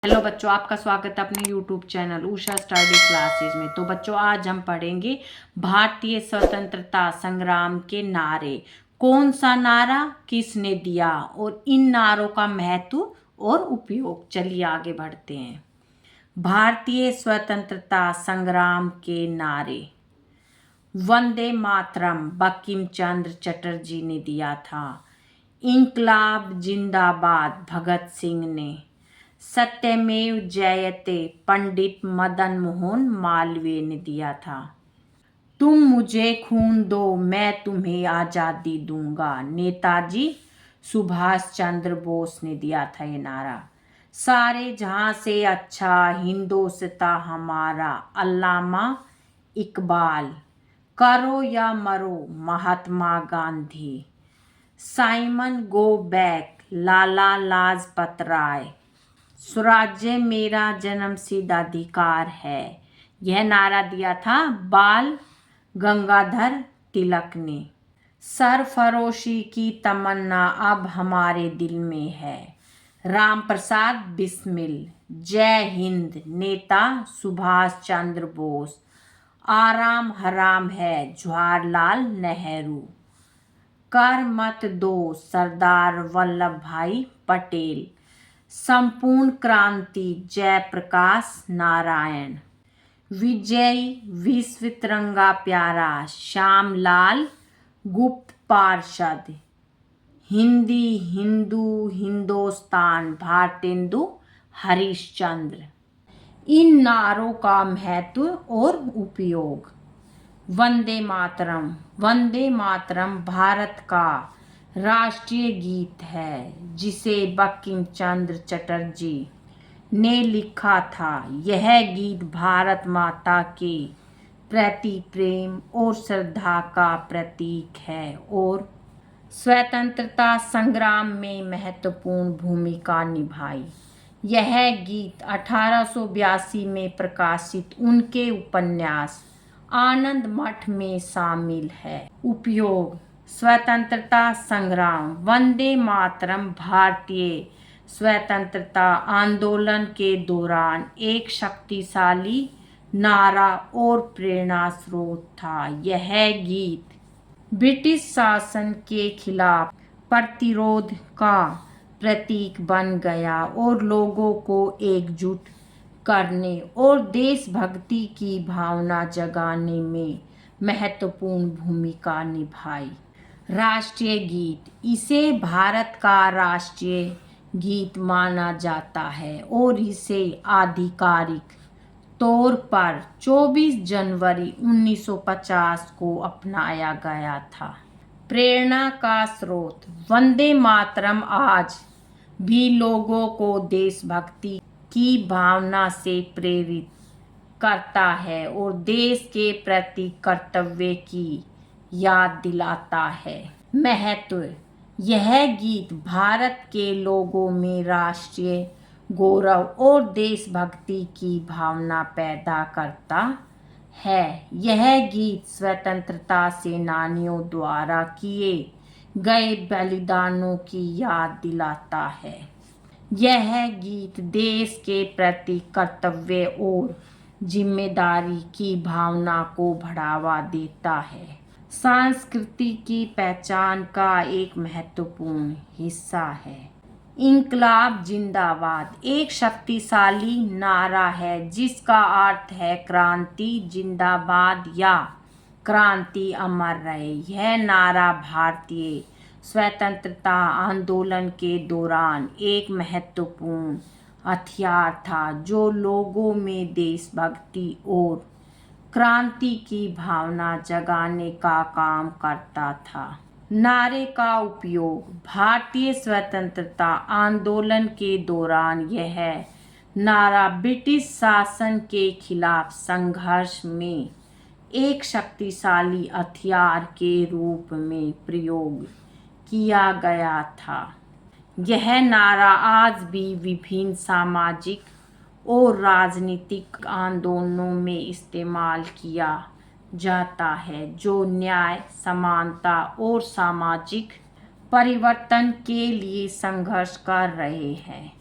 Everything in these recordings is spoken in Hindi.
हेलो बच्चों, आपका स्वागत है अपने YouTube channel Usha study classes में। तो बच्चों, आज हम पढ़ेंगे भारतीय स्वतंत्रता संग्राम के नारे। कौन सा नारा किसने दिया और इन नारों का महत्व और उपयोग। चलिए आगे बढ़ते हैं। भारतीय स्वतंत्रता संग्राम के नारे। वंदे मातरम बंकिम चंद्र चटर्जी ने दिया था। इंकलाब जिंदाबाद भगत सिंह ने। सत्यमेव जयते पंडित मदन मोहन मालवीय ने दिया था। तुम मुझे खून दो मैं तुम्हें आज़ादी दूंगा, नेताजी सुभाष चंद्र बोस ने दिया था ये नारा। सारे जहां से अच्छा हिंदोस्तां हमारा, अल्लामा इकबाल। करो या मरो Mahatma Gandhi. Simon go back Lala Lajpat Rai. स्वराज्य मेरा जन्मसिद्ध अधिकार है। यह नारा दिया था बाल गंगाधर तिलक ने। सरफरोशी की तमन्ना अब हमारे दिल में है, राम प्रसाद बिस्मिल। जय हिंद नेता सुभाष चंद्र बोस। आराम हराम है जवाहरलाल नेहरू। कर मत दो सरदार वल्लभ भाई पटेल। संपूर्ण क्रांति जयप्रकाश नारायण। विजयी विश्व तिरंगा प्यारा श्यामलाल गुप्त पार्षद। हिंदी हिंदू हिंदुस्तान भारतेंदु हरिश्चंद्र। इन नारों का महत्व और उपयोग। वंदे मातरम। वंदे मातरम भारत का राष्ट्रीय गीत है जिसे बंकिम चंद्र चटर्जी ने लिखा था। यह गीत भारत माता के प्रति प्रेम और श्रद्धा का प्रतीक है और स्वतंत्रता संग्राम में महत्वपूर्ण भूमिका निभाई। यह गीत 1882 में प्रकाशित उनके उपन्यास आनंद मठ में शामिल है। उपयोग। स्वतंत्रता संग्राम। वंदे मातरम भारतीय स्वतंत्रता आंदोलन के दौरान एक शक्तिशाली नारा और प्रेरणा स्रोत था। यह गीत ब्रिटिश शासन के खिलाफ प्रतिरोध का प्रतीक बन गया और लोगों को एकजुट करने और देशभक्ति की भावना जगाने में महत्वपूर्ण भूमिका निभाई। राष्ट्रीय गीत। इसे भारत का राष्ट्रीय गीत माना जाता है और इसे आधिकारिक तौर पर 24 जनवरी 1950 को अपनाया गया था। प्रेरणा का स्रोत। वंदे मातरम आज भी लोगों को देशभक्ति की भावना से प्रेरित करता है और देश के प्रति कर्तव्य की याद दिलाता है। महत्व। यह गीत भारत के लोगों में राष्ट्रीय गौरव और देशभक्ति की भावना पैदा करता है। यह गीत स्वतंत्रता सेनानियों द्वारा किए गए बलिदानों की याद दिलाता है। यह गीत देश के प्रति कर्तव्य और जिम्मेदारी की भावना को बढ़ावा देता है। संस्कृति की पहचान का एक महत्वपूर्ण हिस्सा है। इंकलाब जिंदाबाद एक शक्तिशाली नारा है जिसका अर्थ है क्रांति जिंदाबाद या क्रांति अमर रहे। यह नारा भारतीय स्वतंत्रता आंदोलन के दौरान एक महत्वपूर्ण हथियार था जो लोगों में देशभक्ति और क्रांति की भावना जगाने का काम करता था। नारे का उपयोग। भारतीय स्वतंत्रता आंदोलन के दौरान यह नारा ब्रिटिश शासन के खिलाफ संघर्ष में एक शक्तिशाली हथियार के रूप में प्रयोग किया गया था। यह नारा आज भी विभिन्न सामाजिक और राजनीतिक आंदोलनों में इस्तेमाल किया जाता है जो न्याय, समानता और सामाजिक परिवर्तन के लिए संघर्ष कर रहे हैं।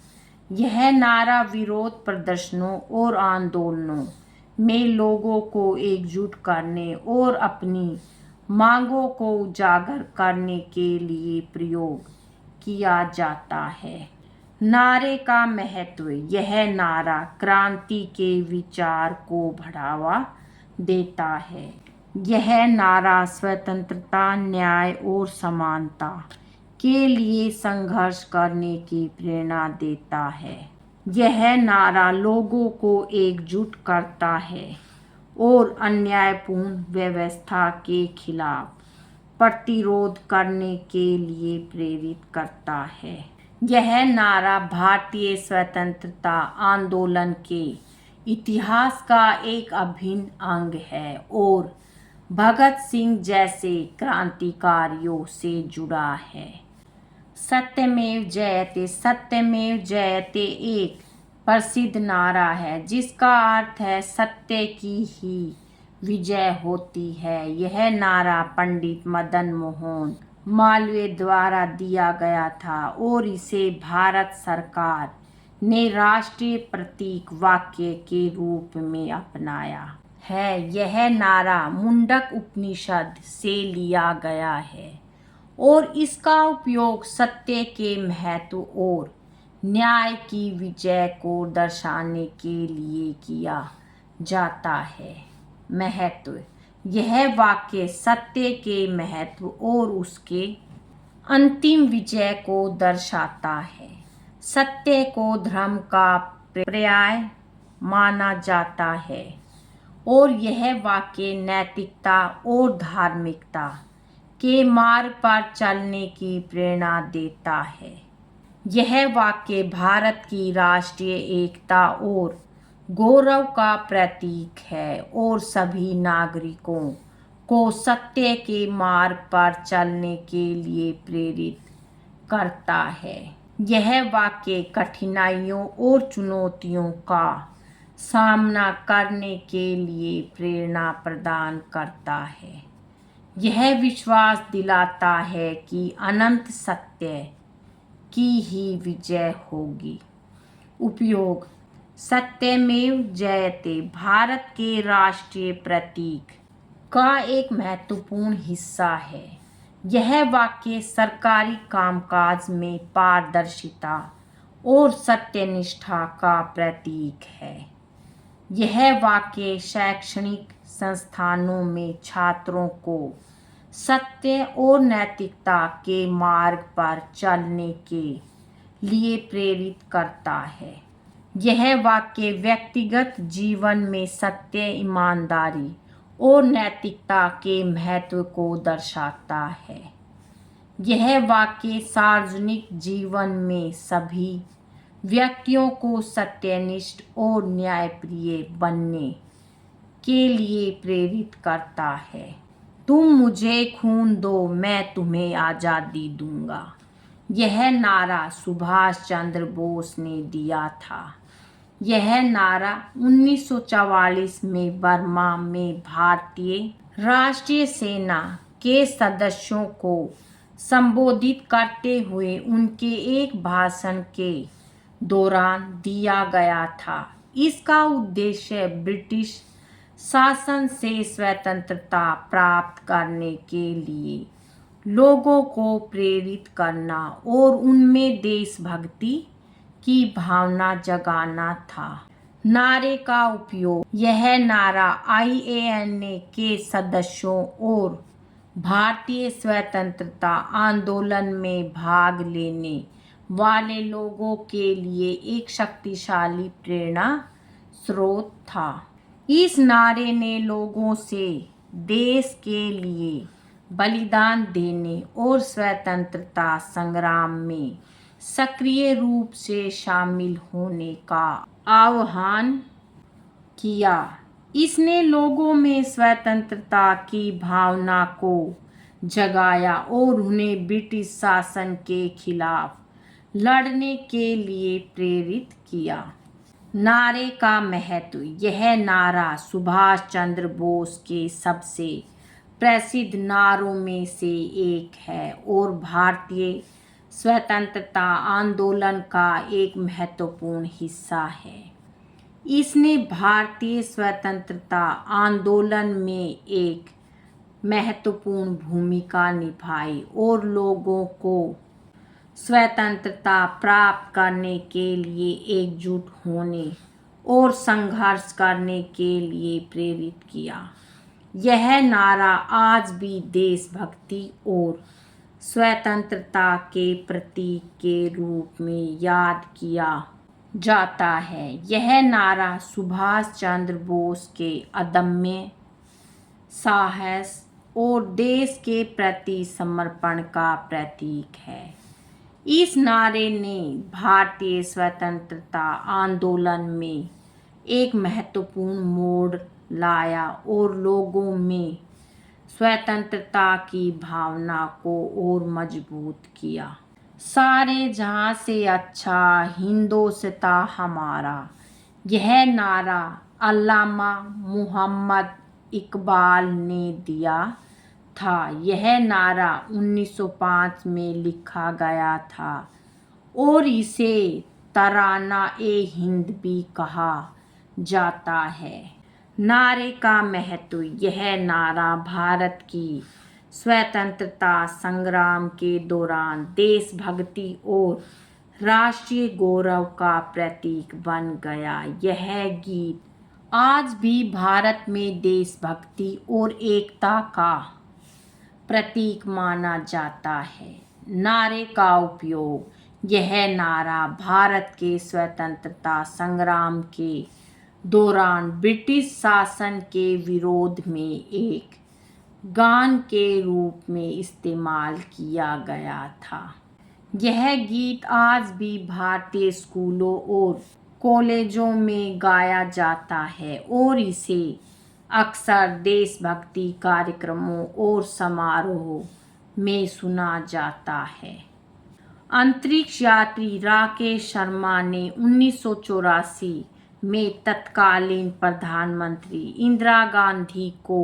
यह नारा विरोध प्रदर्शनों और आंदोलनों में लोगों को एकजुट करने और अपनी मांगों को उजागर करने के लिए प्रयोग किया जाता है। नारे का महत्व। यह नारा क्रांति के विचार को बढ़ावा देता है। यह नारा स्वतंत्रता, न्याय और समानता के लिए संघर्ष करने की प्रेरणा देता है। यह नारा लोगों को एकजुट करता है और अन्यायपूर्ण व्यवस्था के खिलाफ प्रतिरोध करने के लिए प्रेरित करता है। यह नारा भारतीय स्वतंत्रता आंदोलन के इतिहास का एक अभिन्न अंग है और भगत सिंह जैसे क्रांतिकारियों से जुड़ा है। सत्यमेव जयते। सत्यमेव जयते एक प्रसिद्ध नारा है जिसका अर्थ है सत्य की ही विजय होती है। यह नारा पंडित मदन मोहन मालवीय द्वारा दिया गया था और इसे भारत सरकार ने राष्ट्रीय प्रतीक वाक्य के रूप में अपनाया है। यह नारा मुंडक उपनिषद से लिया गया है और इसका उपयोग सत्य के महत्व और न्याय की विजय को दर्शाने के लिए किया जाता है। महत्व। यह वाक्य सत्य के महत्व और उसके अंतिम विजय को दर्शाता है। सत्य को धर्म का पर्याय माना जाता है और यह वाक्य नैतिकता और धार्मिकता के मार्ग पर चलने की प्रेरणा देता है। यह वाक्य भारत की राष्ट्रीय एकता और गौरव का प्रतीक है और सभी नागरिकों को सत्य के मार्ग पर चलने के लिए प्रेरित करता है। यह वाक्य कठिनाइयों और चुनौतियों का सामना करने के लिए प्रेरणा प्रदान करता है। यह विश्वास दिलाता है कि अनंत सत्य की ही विजय होगी। उपयोग। सत्यमेव जयते भारत के राष्ट्रीय प्रतीक का एक महत्वपूर्ण हिस्सा है। यह वाक्य सरकारी कामकाज में पारदर्शिता और सत्यनिष्ठा का प्रतीक है। यह वाक्य शैक्षणिक संस्थानों में छात्रों को सत्य और नैतिकता के मार्ग पर चलने के लिए प्रेरित करता है। यह वाक्य व्यक्तिगत जीवन में सत्य, ईमानदारी और नैतिकता के महत्व को दर्शाता है। यह वाक्य सार्वजनिक जीवन में सभी व्यक्तियों को सत्यनिष्ठ और न्यायप्रिय बनने के लिए प्रेरित करता है। तुम मुझे खून दो, मैं तुम्हें आज़ादी दूंगा। यह नारा सुभाष चंद्र बोस ने दिया था। यह नारा 1944 में बर्मा में भारतीय राष्ट्रीय सेना के सदस्यों को संबोधित करते हुए उनके एक भाषण के दौरान दिया गया था। इसका उद्देश्य ब्रिटिश शासन से स्वतंत्रता प्राप्त करने के लिए लोगों को प्रेरित करना और उनमें देशभक्ति की भावना जगाना था। नारे का उपयोग। यह नारा IANA के सदस्यों और भारतीय स्वतंत्रता आंदोलन में भाग लेने वाले लोगों के लिए एक शक्तिशाली प्रेरणा स्रोत था। इस नारे ने लोगों से देश के लिए बलिदान देने और स्वतंत्रता संग्राम में सक्रिय रूप से शामिल होने का आह्वान किया। इसने लोगों में स्वतंत्रता की भावना को जगाया और उन्हें ब्रिटिश शासन के खिलाफ लड़ने के लिए प्रेरित किया। नारे का महत्व। यह नारा सुभाष चंद्र बोस के सबसे प्रसिद्ध नारों में से एक है और भारतीय स्वतंत्रता आंदोलन का एक महत्वपूर्ण हिस्सा है। इसने भारतीय स्वतंत्रता आंदोलन में एक महत्वपूर्ण भूमिका निभाई और लोगों को स्वतंत्रता प्राप्त करने के लिए एकजुट होने और संघर्ष करने के लिए प्रेरित किया। यह नारा आज भी देशभक्ति और स्वतंत्रता के प्रतीक के रूप में याद किया जाता है। यह नारा सुभाष चंद्र बोस के अदम्य साहस और देश के प्रति समर्पण का प्रतीक है। इस नारे ने भारतीय स्वतंत्रता आंदोलन में एक महत्वपूर्ण मोड़ लाया और लोगों में स्वतंत्रता की भावना को और मजबूत किया। सारे जहां से अच्छा हिंदुस्तान हमारा, यह नारा अल्लामा मुहम्मद इकबाल ने दिया था। यह नारा 1905 में लिखा गया था और इसे तराना-ए-हिंद भी कहा जाता है। नारे का महत्व। यह नारा भारत की स्वतंत्रता संग्राम के दौरान देशभक्ति और राष्ट्रीय गौरव का प्रतीक बन गया। यह गीत आज भी भारत में देशभक्ति और एकता का प्रतीक माना जाता है। नारे का उपयोग। यह नारा भारत के स्वतंत्रता संग्राम के दौरान ब्रिटिश शासन के विरोध में एक गान के रूप में इस्तेमाल किया गया था। यह गीत आज भी भारतीय स्कूलों और कॉलेजों में गाया जाता है और इसे अक्सर देशभक्ति कार्यक्रमों और समारोह में सुना जाता है। अंतरिक्ष यात्री राकेश शर्मा ने 1984 में तत्कालीन प्रधानमंत्री इंदिरा गांधी को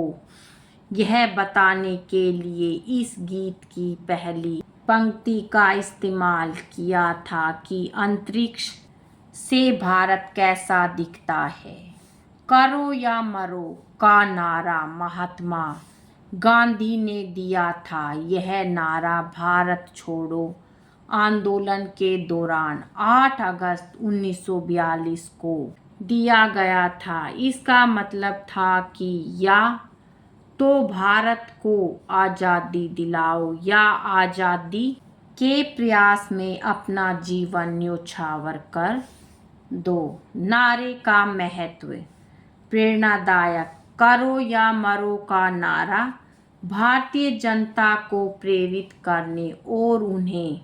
यह बताने के लिए इस गीत की पहली पंक्ति का इस्तेमाल किया था कि अंतरिक्ष से भारत कैसा दिखता है। करो या मरो का नारा महात्मा गांधी ने दिया था। यह नारा भारत छोड़ो आंदोलन के दौरान 8 अगस्त 1942 को दिया गया था। इसका मतलब था कि या तो भारत को आज़ादी दिलाओ या आज़ादी के प्रयास में अपना जीवन न्योछावर कर दो। नारे का महत्व। प्रेरणादायक। करो या मरो का नारा भारतीय जनता को प्रेरित करने और उन्हें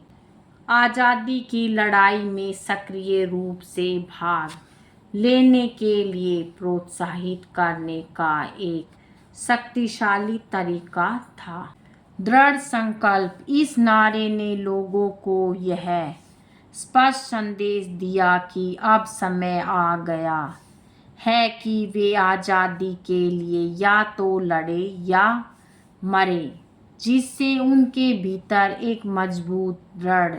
आज़ादी की लड़ाई में सक्रिय रूप से भाग लेने के लिए प्रोत्साहित करने का एक शक्तिशाली तरीका था। दृढ़ संकल्प। इस नारे ने लोगों को यह स्पष्ट संदेश दिया कि अब समय आ गया है कि वे आज़ादी के लिए या तो लड़े या मरे, जिससे उनके भीतर एक मजबूत दृढ़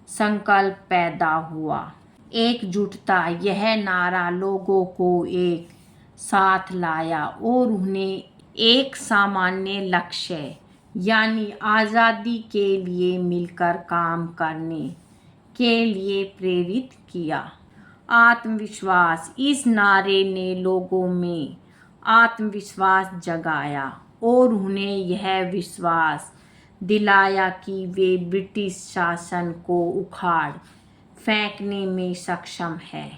संकल्प पैदा हुआ। एकजुटता। यह नारा लोगों को एक साथ लाया और उन्हें एक सामान्य लक्ष्य यानी आज़ादी के लिए मिलकर काम करने के लिए प्रेरित किया। आत्मविश्वास। इस नारे ने लोगों में आत्मविश्वास जगाया और उन्हें यह विश्वास दिलाया कि वे ब्रिटिश शासन को उखाड़ फेंकने में सक्षम है।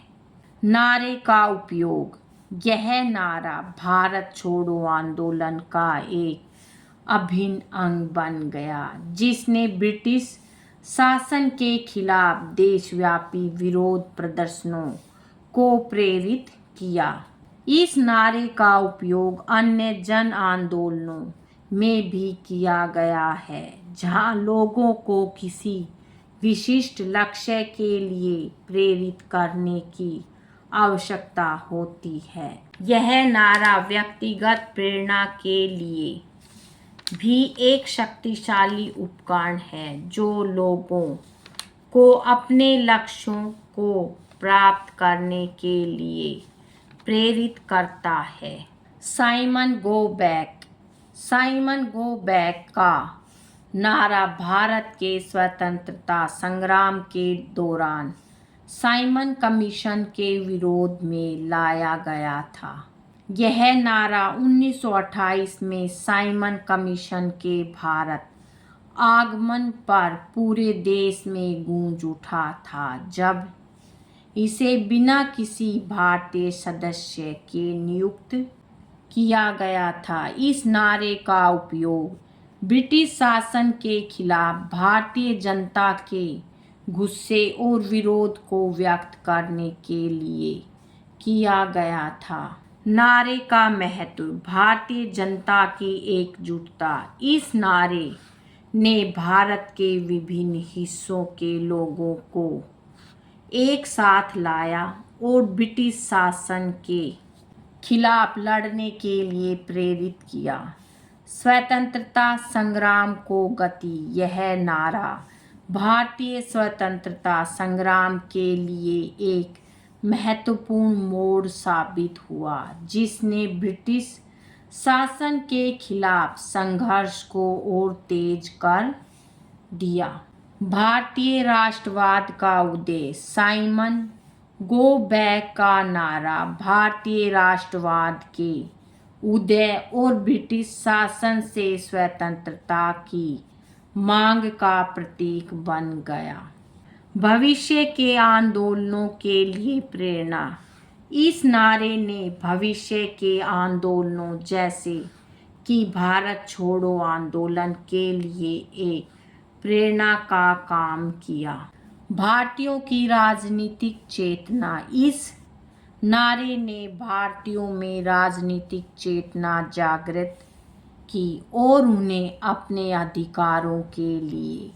नारे का उपयोग। यह नारा भारत छोड़ो आंदोलन का एक अभिन्न अंग बन गया, जिसने ब्रिटिश शासन के खिलाफ देशव्यापी विरोध प्रदर्शनों को प्रेरित किया। इस नारे का उपयोग अन्य जन आंदोलनों में भी किया गया है, जहां लोगों को किसी विशिष्ट लक्ष्य के लिए प्रेरित करने की आवश्यकता होती है। यह नारा व्यक्तिगत प्रेरणा के लिए भी एक शक्तिशाली उपकरण है जो लोगों को अपने लक्ष्यों को प्राप्त करने के लिए प्रेरित करता है। साइमन गो बैक का नारा भारत के स्वतंत्रता संग्राम के दौरान साइमन कमीशन के विरोध में लाया गया था। यह नारा 1928 में साइमन कमीशन के भारत आगमन पर पूरे देश में गूंज उठा था, जब इसे बिना किसी भारतीय सदस्य के नियुक्त किया गया था। इस नारे का उपयोग ब्रिटिश शासन के खिलाफ भारतीय जनता के गुस्से और विरोध को व्यक्त करने के लिए किया गया था। नारे का महत्व, भारतीय जनता की एकजुटता। इस नारे ने भारत के विभिन्न हिस्सों के लोगों को एक साथ लाया और ब्रिटिश शासन के खिलाफ लड़ने के लिए प्रेरित किया। स्वतंत्रता संग्राम को गति। यह नारा भारतीय स्वतंत्रता संग्राम के लिए एक महत्वपूर्ण मोड़ साबित हुआ, जिसने ब्रिटिश शासन के खिलाफ संघर्ष को और तेज कर दिया। भारतीय राष्ट्रवाद का उदय। साइमन गो बैक का नारा भारतीय राष्ट्रवाद के उदय और ब्रिटिश शासन से स्वतंत्रता की मांग का प्रतीक बन गया। भविष्य के आंदोलनों के लिए प्रेरणा। इस नारे ने भविष्य के आंदोलनों जैसे कि भारत छोड़ो आंदोलन के लिए एक प्रेरणा का काम किया। भारतीयों की राजनीतिक चेतना। इस नारे ने भारतीयों में राजनीतिक चेतना जागृत की और उन्हें अपने अधिकारों के लिए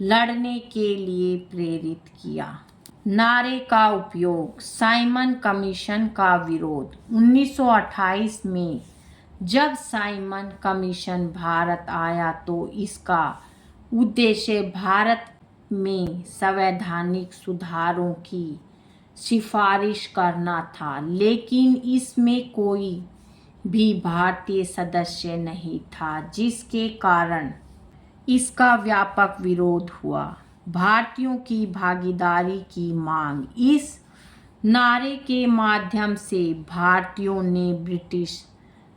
लड़ने के लिए प्रेरित किया। नारे का उपयोग। साइमन कमीशन का विरोध। 1928 में जब साइमन कमीशन भारत आया तो इसका उद्देश्य भारत में संवैधानिक सुधारों की सिफारिश करना था, लेकिन इसमें कोई भी भारतीय सदस्य नहीं था, जिसके कारण इसका व्यापक विरोध हुआ। भारतीयों की भागीदारी की मांग। इस नारे के माध्यम से भारतीयों ने ब्रिटिश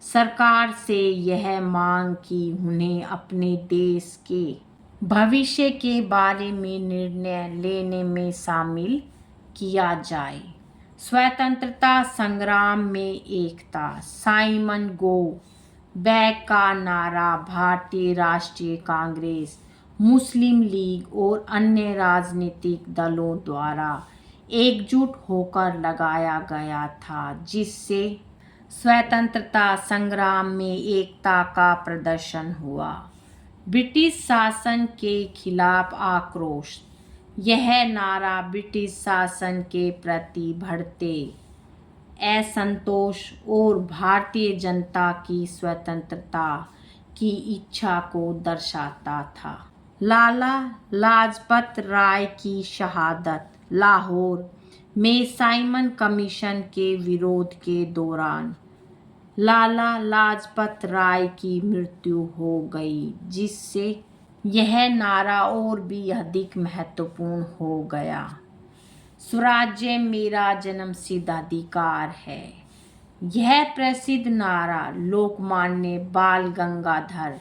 सरकार से यह मांग की उन्हें अपने देश के भविष्य के बारे में निर्णय लेने में शामिल किया जाए। स्वतंत्रता संग्राम में एकता। साइमन गो बैक का नारा भारतीय राष्ट्रीय कांग्रेस, मुस्लिम लीग और अन्य राजनीतिक दलों द्वारा एकजुट होकर लगाया गया था, जिससे स्वतंत्रता संग्राम में एकता का प्रदर्शन हुआ। ब्रिटिश शासन के खिलाफ आक्रोश। यह नारा ब्रिटिश शासन के प्रति बढ़ते असंतोष और भारतीय जनता की स्वतंत्रता की इच्छा को दर्शाता था। लाला लाजपत राय की शहादत। लाहौर में साइमन कमीशन के विरोध के दौरान लाला लाजपत राय की मृत्यु हो गई, जिससे यह नारा और भी अधिक महत्वपूर्ण हो गया। स्वराज्य मेरा जन्मसिद्ध अधिकार है। यह प्रसिद्ध नारा लोकमान्य बाल गंगाधर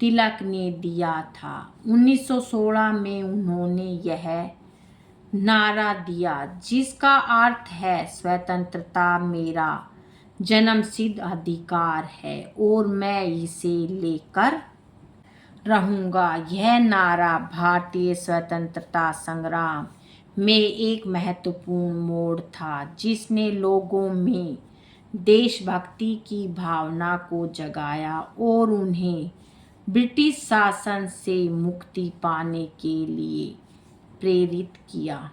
तिलक ने दिया था। 1916 में उन्होंने यह नारा दिया, जिसका अर्थ है स्वतंत्रता मेरा जन्मसिद्ध अधिकार है और मैं इसे लेकर रहूंगा। यह नारा भारतीय स्वतंत्रता संग्राम में एक महत्वपूर्ण मोड़ था, जिसने लोगों में देशभक्ति की भावना को जगाया और उन्हें ब्रिटिश शासन से मुक्ति पाने के लिए प्रेरित किया।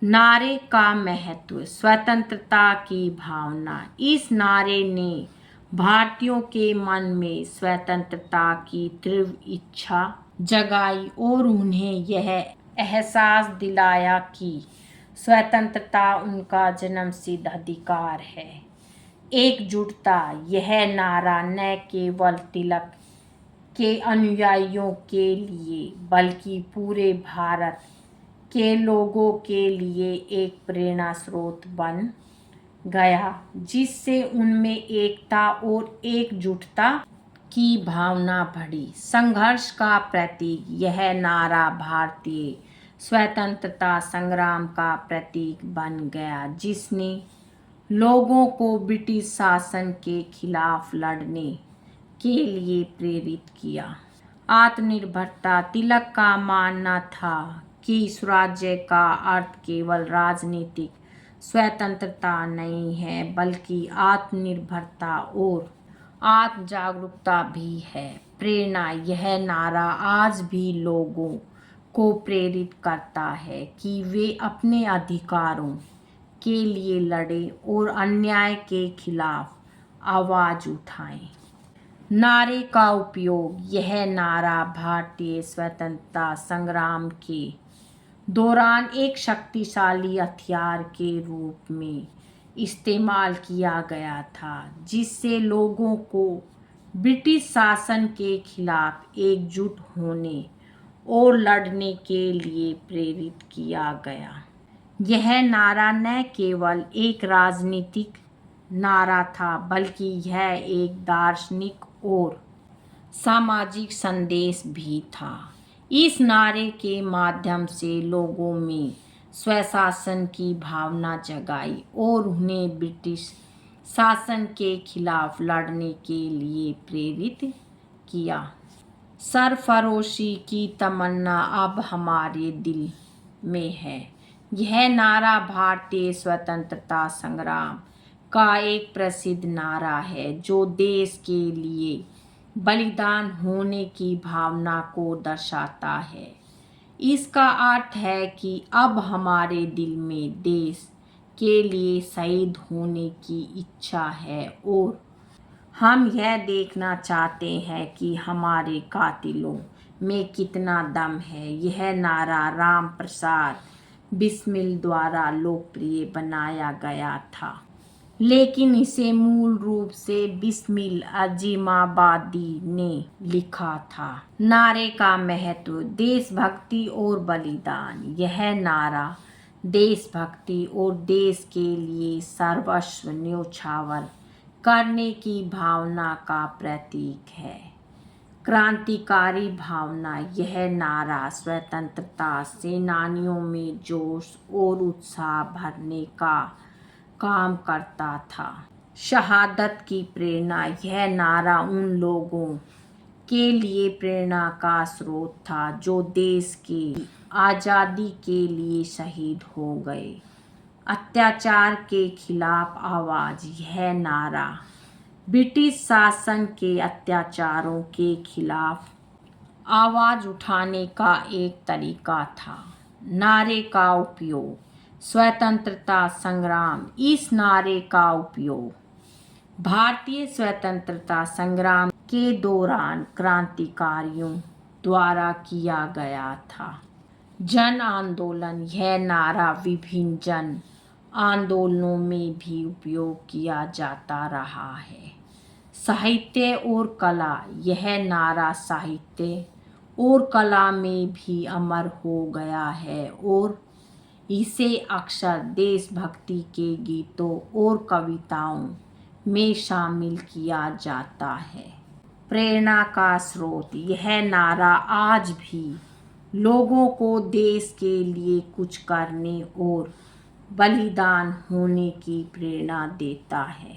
नारे का महत्व। स्वतंत्रता की भावना। इस नारे ने भारतीयों के मन में स्वतंत्रता की तीव्र इच्छा जगाई और उन्हें यह एहसास दिलाया कि स्वतंत्रता उनका जन्मसिद्ध अधिकार है। एकजुटता, यह नारा न केवल तिलक के अनुयायियों के लिए बल्कि पूरे भारत के लोगों के लिए एक प्रेरणा स्रोत बन गया, जिससे उनमें एकता और एकजुटता की भावना बढ़ी। संघर्ष का प्रतीक, यह नारा भारतीय स्वतंत्रता संग्राम का प्रतीक बन गया, जिसने लोगों को ब्रिटिश शासन के खिलाफ लड़ने के लिए प्रेरित किया। आत्मनिर्भरता, तिलक का मानना था कि स्वराज्य का अर्थ केवल राजनीतिक स्वतंत्रता नहीं है बल्कि आत्मनिर्भरता और आत्म जागरूकता भी है। प्रेरणा, यह नारा आज भी लोगों को प्रेरित करता है कि वे अपने अधिकारों के लिए लड़ें और अन्याय के खिलाफ आवाज उठाएं। नारे का उपयोग, यह नारा भारतीय स्वतंत्रता संग्राम के दौरान एक शक्तिशाली हथियार के रूप में इस्तेमाल किया गया था, जिससे लोगों को ब्रिटिश शासन के खिलाफ एकजुट होने और लड़ने के लिए प्रेरित किया गया। यह नारा न केवल एक राजनीतिक नारा था बल्कि यह एक दार्शनिक और सामाजिक संदेश भी था। इस नारे के माध्यम से लोगों में स्वशासन की भावना जगाई और उन्हें ब्रिटिश शासन के खिलाफ लड़ने के लिए प्रेरित किया। सरफरोशी की तमन्ना अब हमारे दिल में है, यह नारा भारतीय स्वतंत्रता संग्राम का एक प्रसिद्ध नारा है जो देश के लिए बलिदान होने की भावना को दर्शाता है। इसका अर्थ है कि अब हमारे दिल में देश के लिए शहीद होने की इच्छा है और हम यह देखना चाहते हैं कि हमारे कातिलों में कितना दम है। यह नारा राम प्रसाद बिस्मिल द्वारा लोकप्रिय बनाया गया था, लेकिन इसे मूल रूप से बिस्मिल अजीमाबादी ने लिखा था। नारे का महत्व, देशभक्ति और बलिदान, यह नारा देशभक्ति और देश के लिए सर्वस्व न्योछावर करने की भावना का प्रतीक है। क्रांतिकारी भावना, यह नारा स्वतंत्रता सेनानियों में जोश और उत्साह भरने का काम करता था। शहादत की प्रेरणा, यह नारा उन लोगों के लिए प्रेरणा का स्रोत था जो देश की आज़ादी के लिए शहीद हो गए। अत्याचार के खिलाफ आवाज़, यह नारा ब्रिटिश शासन के अत्याचारों के खिलाफ आवाज़ उठाने का एक तरीका था। नारे का उपयोग, स्वतंत्रता संग्राम, इस नारे का उपयोग भारतीय स्वतंत्रता संग्राम के दौरान क्रांतिकारियों द्वारा किया गया था। जन आंदोलन, यह नारा विभिन्न जन आंदोलनों में भी उपयोग किया जाता रहा है। साहित्य और कला, यह नारा साहित्य और कला में भी अमर हो गया है और इसे अक्सर देशभक्ति के गीतों और कविताओं में शामिल किया जाता है। प्रेरणा का स्रोत, यह नारा आज भी लोगों को देश के लिए कुछ करने और बलिदान होने की प्रेरणा देता है।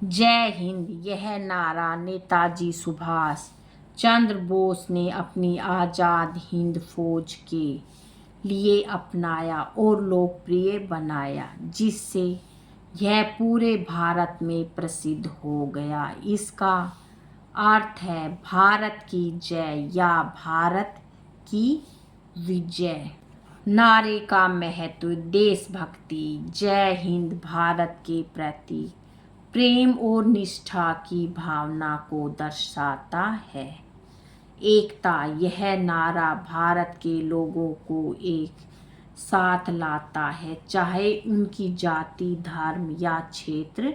जय हिंद, यह नारा नेताजी सुभाष चंद्र बोस ने अपनी आज़ाद हिंद फौज के लिए अपनाया और लोकप्रिय बनाया, जिससे यह पूरे भारत में प्रसिद्ध हो गया। इसका अर्थ है भारत की जय या भारत की विजय। नारे का महत्व, देशभक्ति, जय हिंद भारत के प्रति प्रेम और निष्ठा की भावना को दर्शाता है। एकता, यह नारा भारत के लोगों को एक साथ लाता है, चाहे उनकी जाति, धर्म या क्षेत्र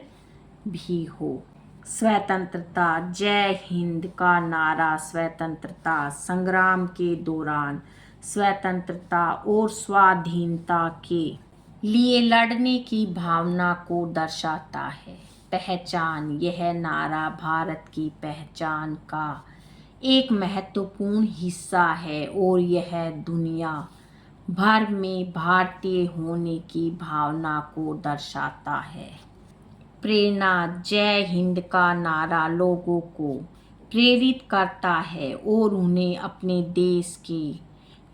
भी हो। स्वतंत्रता, जय हिंद का नारा स्वतंत्रता संग्राम के दौरान स्वतंत्रता और स्वाधीनता के लिए लड़ने की भावना को दर्शाता है। पहचान, यह नारा भारत की पहचान का एक महत्वपूर्ण हिस्सा है और यह दुनिया भर में भारतीय होने की भावना को दर्शाता है। प्रेरणा, जय हिंद का नारा लोगों को प्रेरित करता है और उन्हें अपने देश के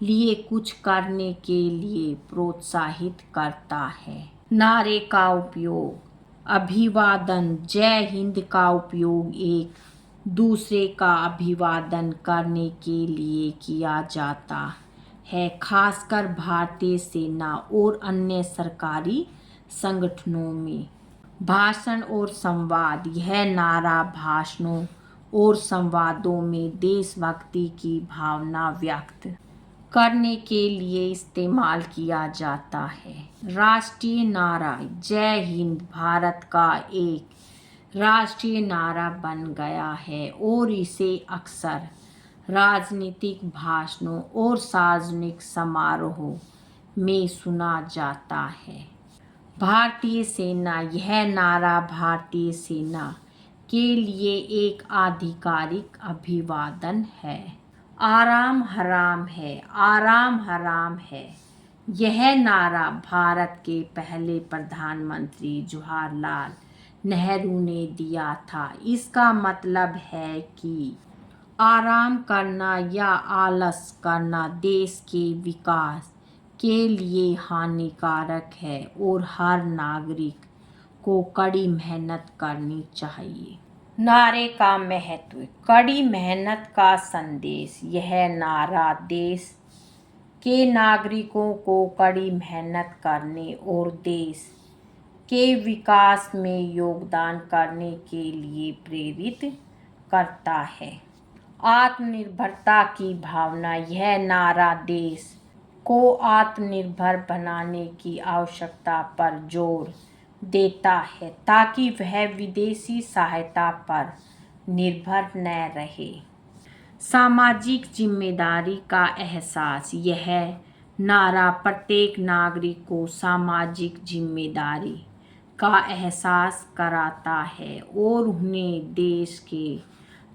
लिए कुछ करने के लिए प्रोत्साहित करता है। नारे का उपयोग, अभिवादन, जय हिंद का उपयोग एक दूसरे का अभिवादन करने के लिए किया जाता है, खासकर भारतीय सेना और अन्य सरकारी संगठनों में। भाषण और संवाद, यह नारा भाषणों और संवादों में देशभक्ति की भावना व्यक्त करने के लिए इस्तेमाल किया जाता है। राष्ट्रीय नारा, जय हिंद भारत का एक राष्ट्रीय नारा बन गया है और इसे अक्सर राजनीतिक भाषणों और सार्वजनिक समारोहों में सुना जाता है। भारतीय सेना, यह नारा भारतीय सेना के लिए एक आधिकारिक अभिवादन है। आराम हराम है, आराम हराम है, यह नारा भारत के पहले प्रधानमंत्री जवाहरलाल नेहरू ने दिया था। इसका मतलब है कि आराम करना या आलस करना देश के विकास के लिए हानिकारक है और हर नागरिक को कड़ी मेहनत करनी चाहिए। नारे का महत्व, कड़ी मेहनत का संदेश, यह नारा देश के नागरिकों को कड़ी मेहनत करने और देश के विकास में योगदान करने के लिए प्रेरित करता है। आत्मनिर्भरता की भावना, यह नारा देश को आत्मनिर्भर बनाने की आवश्यकता पर जोर देता है ताकि वह विदेशी सहायता पर निर्भर न रहे। सामाजिक जिम्मेदारी का एहसास, यह नारा प्रत्येक नागरिक को सामाजिक जिम्मेदारी का एहसास कराता है और उन्हें देश के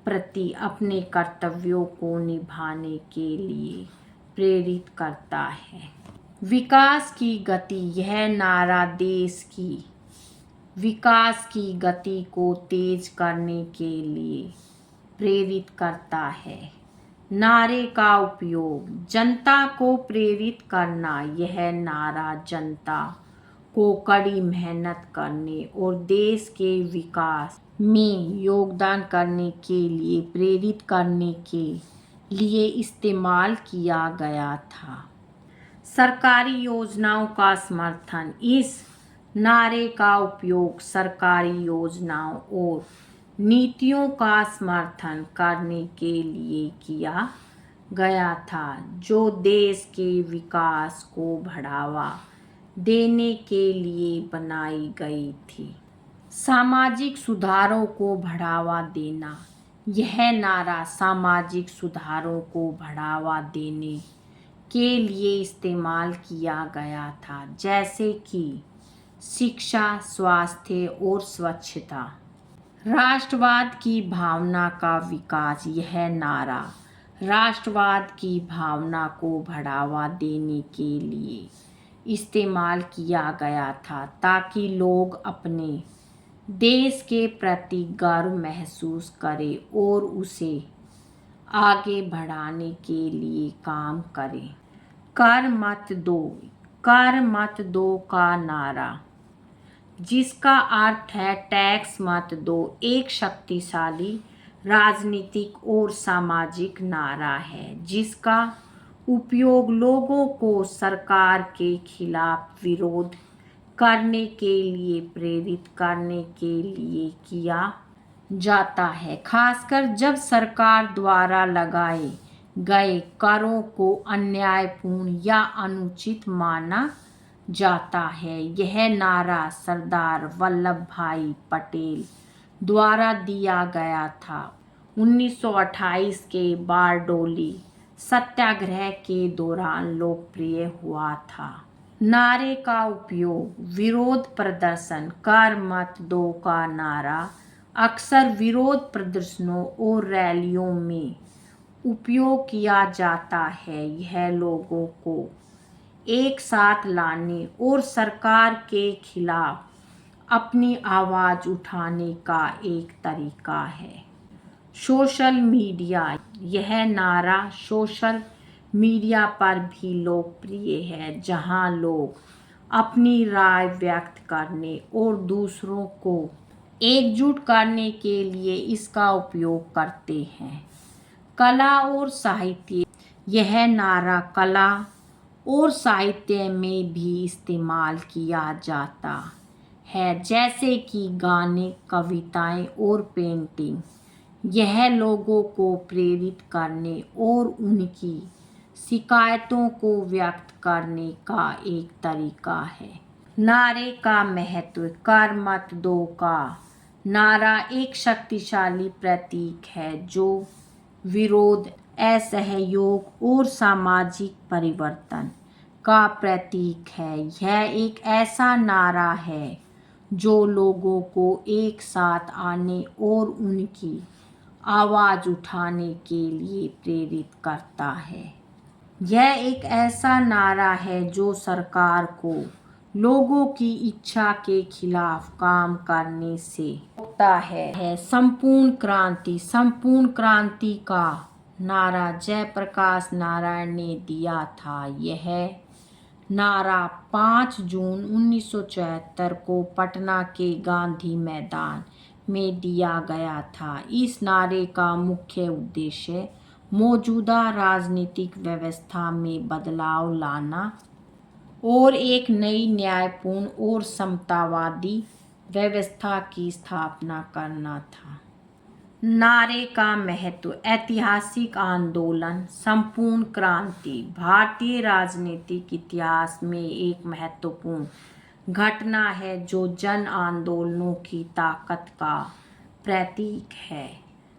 प्रति अपने कर्तव्यों को निभाने के लिए प्रेरित करता है। विकास की गति, यह नारा देश की विकास की गति को तेज करने के लिए प्रेरित करता है। नारे का उपयोग, जनता को प्रेरित करना, यह नारा जनता को कड़ी मेहनत करने और देश के विकास में योगदान करने के लिए प्रेरित करने के लिए इस्तेमाल किया गया था। सरकारी योजनाओं का समर्थन, इस नारे का उपयोग सरकारी योजनाओं और नीतियों का समर्थन करने के लिए किया गया था जो देश के विकास को बढ़ावा देने के लिए बनाई गई थी। सामाजिक सुधारों को बढ़ावा देना, यह नारा सामाजिक सुधारों को बढ़ावा देने के लिए इस्तेमाल किया गया था, जैसे कि शिक्षा, स्वास्थ्य और स्वच्छता। राष्ट्रवाद की भावना का विकास, यह नारा राष्ट्रवाद की भावना को बढ़ावा देने के लिए इस्तेमाल किया गया था ताकि लोग अपने देश के प्रति गर्व महसूस करें और उसे आगे बढ़ाने के लिए काम करें। कर मत दो, कर मत दो का नारा, जिसका अर्थ है टैक्स मत दो, एक शक्तिशाली राजनीतिक और सामाजिक नारा है जिसका उपयोग लोगों को सरकार के खिलाफ विरोध करने के लिए, प्रेरित करने के लिए किया जाता है, खासकर जब सरकार द्वारा लगाए गए करों को अन्यायपूर्ण या अनुचित माना जाता है। यह नारा सरदार वल्लभ भाई पटेल द्वारा दिया गया था। 1928 के बारडोली सत्याग्रह के दौरान लोकप्रिय हुआ था। नारे का उपयोग विरोध प्रदर्शन, कर मत दो का नारा अक्सर विरोध प्रदर्शनों और रैलियों में उपयोग किया जाता है। यह लोगों को एक साथ लाने और सरकार के खिलाफ अपनी आवाज़ उठाने का एक तरीका है। सोशल मीडिया, यह नारा सोशल मीडिया पर भी लोकप्रिय है, जहां लोग अपनी राय व्यक्त करने और दूसरों को एकजुट करने के लिए इसका उपयोग करते हैं। कला और साहित्य, यह नारा कला और साहित्य में भी इस्तेमाल किया जाता है, जैसे कि गाने, कविताएं और पेंटिंग। यह लोगों को प्रेरित करने और उनकी शिकायतों को व्यक्त करने का एक तरीका है। नारे का महत्व, कर मत दो का नारा एक शक्तिशाली प्रतीक है जो विरोध, असहयोग और सामाजिक परिवर्तन का प्रतीक है। यह एक ऐसा नारा है जो लोगों को एक साथ आने और उनकी आवाज़ उठाने के लिए प्रेरित करता है। यह एक ऐसा नारा है जो सरकार को लोगों की इच्छा के खिलाफ काम करने से रोकता है। संपूर्ण क्रांति, संपूर्ण क्रांति का नारा जयप्रकाश नारायण ने दिया था। यह नारा 5 जून 1974 को पटना के गांधी मैदान में दिया गया था। इस नारे का मुख्य उद्देश्य मौजूदा राजनीतिक व्यवस्था में बदलाव लाना और एक नई न्यायपूर्ण और समतावादी व्यवस्था की स्थापना करना था। नारे का महत्व, ऐतिहासिक आंदोलन, संपूर्ण क्रांति भारतीय राजनीतिक इतिहास में एक महत्वपूर्ण घटना है जो जन आंदोलनों की ताकत का प्रतीक है।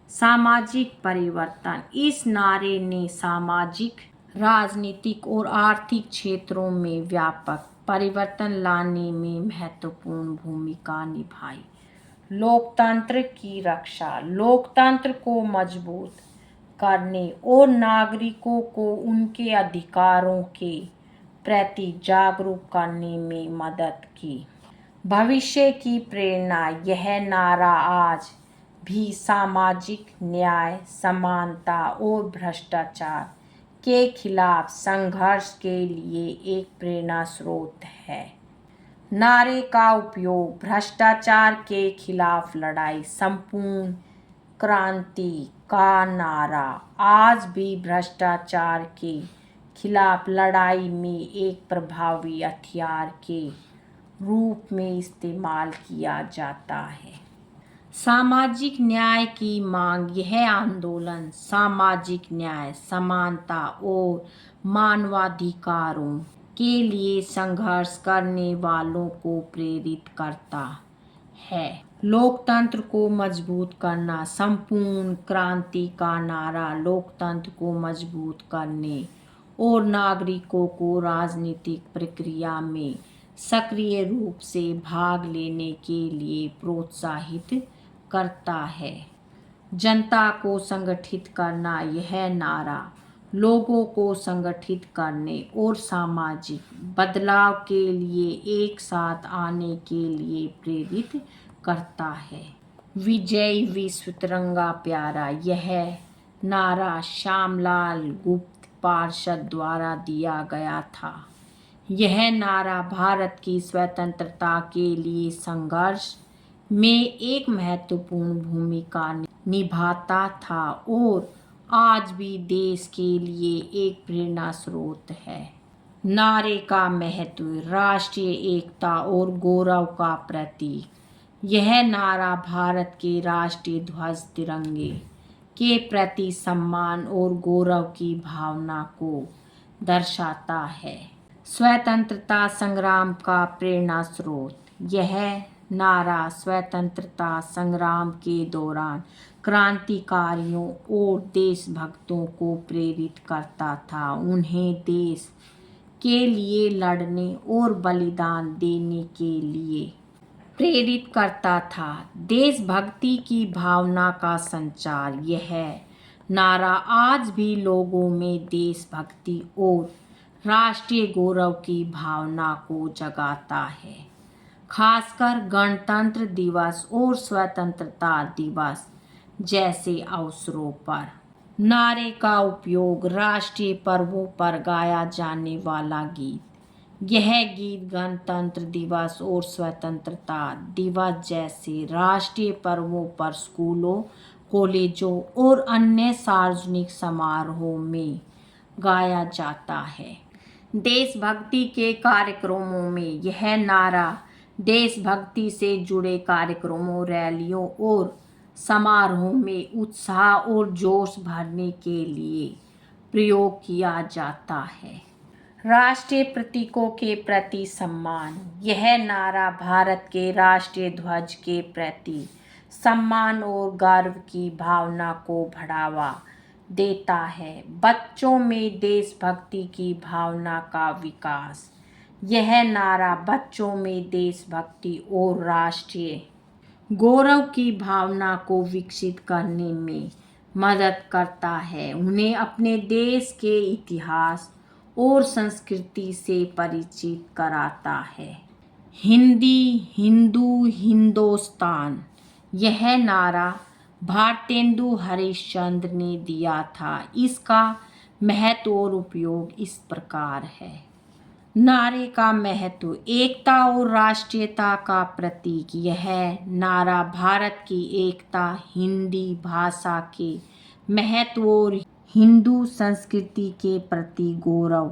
सामाजिक परिवर्तन, इस नारे ने सामाजिक, राजनीतिक और आर्थिक क्षेत्रों में व्यापक परिवर्तन लाने में महत्वपूर्ण भूमिका निभाई। लोकतंत्र की रक्षा, लोकतंत्र को मजबूत करने और नागरिकों को उनके अधिकारों के प्रति जागरूक करने में मदद की। भविष्य की प्रेरणा, यह नारा आज भी सामाजिक न्याय, समानता और भ्रष्टाचार के खिलाफ संघर्ष के लिए एक प्रेरणा स्रोत है। नारे का उपयोग, भ्रष्टाचार के खिलाफ लड़ाई, संपूर्ण क्रांति का नारा आज भी भ्रष्टाचार के खिलाफ लड़ाई में एक प्रभावी हथियार के रूप में इस्तेमाल किया जाता है। सामाजिक न्याय की मांग, यह आंदोलन सामाजिक न्याय, समानता और मानवाधिकारों के लिए संघर्ष करने वालों को प्रेरित करता है। लोकतंत्र को मजबूत करना, संपूर्ण क्रांति का नारा लोकतंत्र को मजबूत करने और नागरिकों को राजनीतिक प्रक्रिया में सक्रिय रूप से भाग लेने के लिए प्रोत्साहित करता है। जनता को संगठित करना, यह नारा लोगों को संगठित करने और सामाजिक बदलाव के लिए एक साथ आने के लिए प्रेरित करता है। विजय विश्व तिरंगा प्यारा, यह नारा श्यामलाल गुप्त पार्षद द्वारा दिया गया था। यह नारा भारत की स्वतंत्रता के लिए संघर्ष में एक महत्वपूर्ण भूमिका निभाता था और आज भी देश के लिए एक प्रेरणा स्रोत है। नारे का महत्व, राष्ट्रीय एकता और गौरव का प्रतीक। यह नारा भारत के राष्ट्रीय ध्वज तिरंगे के प्रति सम्मान और गौरव की भावना को दर्शाता है। स्वतंत्रता संग्राम का प्रेरणा स्रोत, यह नारा स्वतंत्रता संग्राम के दौरान क्रांतिकारियों और देशभक्तों को प्रेरित करता था। उन्हें देश के लिए लड़ने और बलिदान देने के लिए प्रेरित करता था। देशभक्ति की भावना का संचार, यह नारा आज भी लोगों में देशभक्ति और राष्ट्रीय गौरव की भावना को जगाता है। खासकर गणतंत्र दिवस और स्वतंत्रता दिवस जैसे अवसरों पर नारे का उपयोग, राष्ट्रीय पर्वों पर गाया जाने वाला गीत। यह गीत गणतंत्र दिवस और स्वतंत्रता दिवस जैसे राष्ट्रीय पर्वों पर स्कूलों, कॉलेजों और अन्य सार्वजनिक समारोहों में गाया जाता है। देशभक्ति के कार्यक्रमों में यह नारा देशभक्ति से जुड़े कार्यक्रमों, रैलियों और समारोहों में उत्साह और जोश भरने के लिए प्रयोग किया जाता है। राष्ट्रीय प्रतीकों के प्रति सम्मान, यह नारा भारत के राष्ट्रीय ध्वज के प्रति सम्मान और गर्व की भावना को बढ़ावा देता है। बच्चों में देशभक्ति की भावना का विकास, यह नारा बच्चों में देशभक्ति और राष्ट्रीय गौरव की भावना को विकसित करने में मदद करता है। उन्हें अपने देश के इतिहास और संस्कृति से परिचित कराता है। हिंदी, हिंदू, हिंदुस्तान, यह नारा भारतेंदु हरिश्चंद्र ने दिया था। इसका महत्व और उपयोग इस प्रकार है। नारे का महत्व, एकता और राष्ट्रीयता का प्रतीक। यह नारा भारत की एकता, हिंदी भाषा के महत्व और हिंदू संस्कृति के प्रति गौरव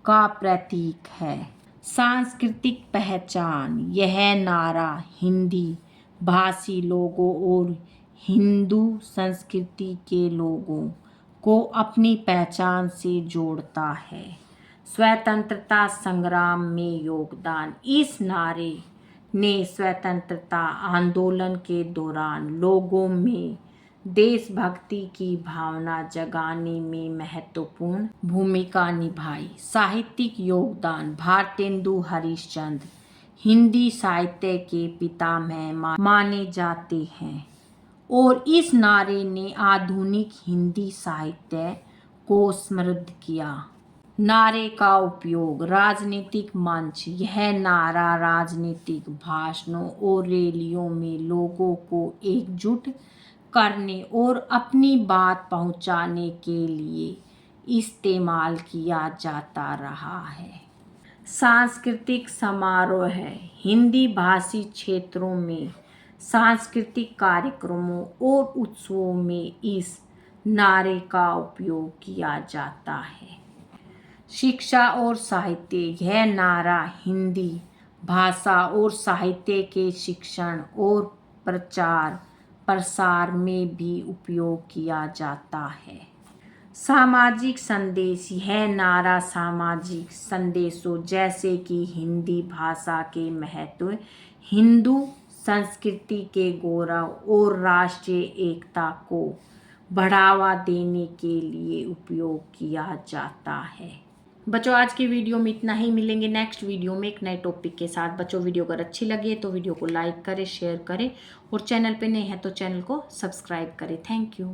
का प्रतीक है। सांस्कृतिक पहचान, यह नारा हिंदी भाषी लोगों और हिंदू संस्कृति के लोगों को अपनी पहचान से जोड़ता है। स्वतंत्रता संग्राम में योगदान, इस नारे ने स्वतंत्रता आंदोलन के दौरान लोगों में देशभक्ति की भावना जगाने में महत्वपूर्ण भूमिका निभाई। साहित्यिक योगदान, भारतेंदु हरिश्चंद्र हिंदी साहित्य के पितामह माने जाते हैं और इस नारे ने आधुनिक हिंदी साहित्य को समृद्ध किया। नारे का उपयोग, राजनीतिक मंच, यह नारा राजनीतिक भाषणों और रैलियों में लोगों को एकजुट करने और अपनी बात पहुंचाने के लिए इस्तेमाल किया जाता रहा है। सांस्कृतिक समारोह है, हिंदी भाषी क्षेत्रों में सांस्कृतिक कार्यक्रमों और उत्सवों में इस नारे का उपयोग किया जाता है। शिक्षा और साहित्य, यह नारा हिंदी भाषा और साहित्य के शिक्षण और प्रचार प्रसार में भी उपयोग किया जाता है। सामाजिक संदेश, यह नारा सामाजिक संदेशों जैसे कि हिंदी भाषा के महत्व, हिंदू संस्कृति के गौरव और राष्ट्रीय एकता को बढ़ावा देने के लिए उपयोग किया जाता है। बच्चों आज की वीडियो में इतना ही, मिलेंगे नेक्स्ट वीडियो में एक नए टॉपिक के साथ। बच्चों वीडियो अगर अच्छी लगे तो वीडियो को लाइक करें, शेयर करें और चैनल पे नए हैं तो चैनल को सब्सक्राइब करें। Thank you.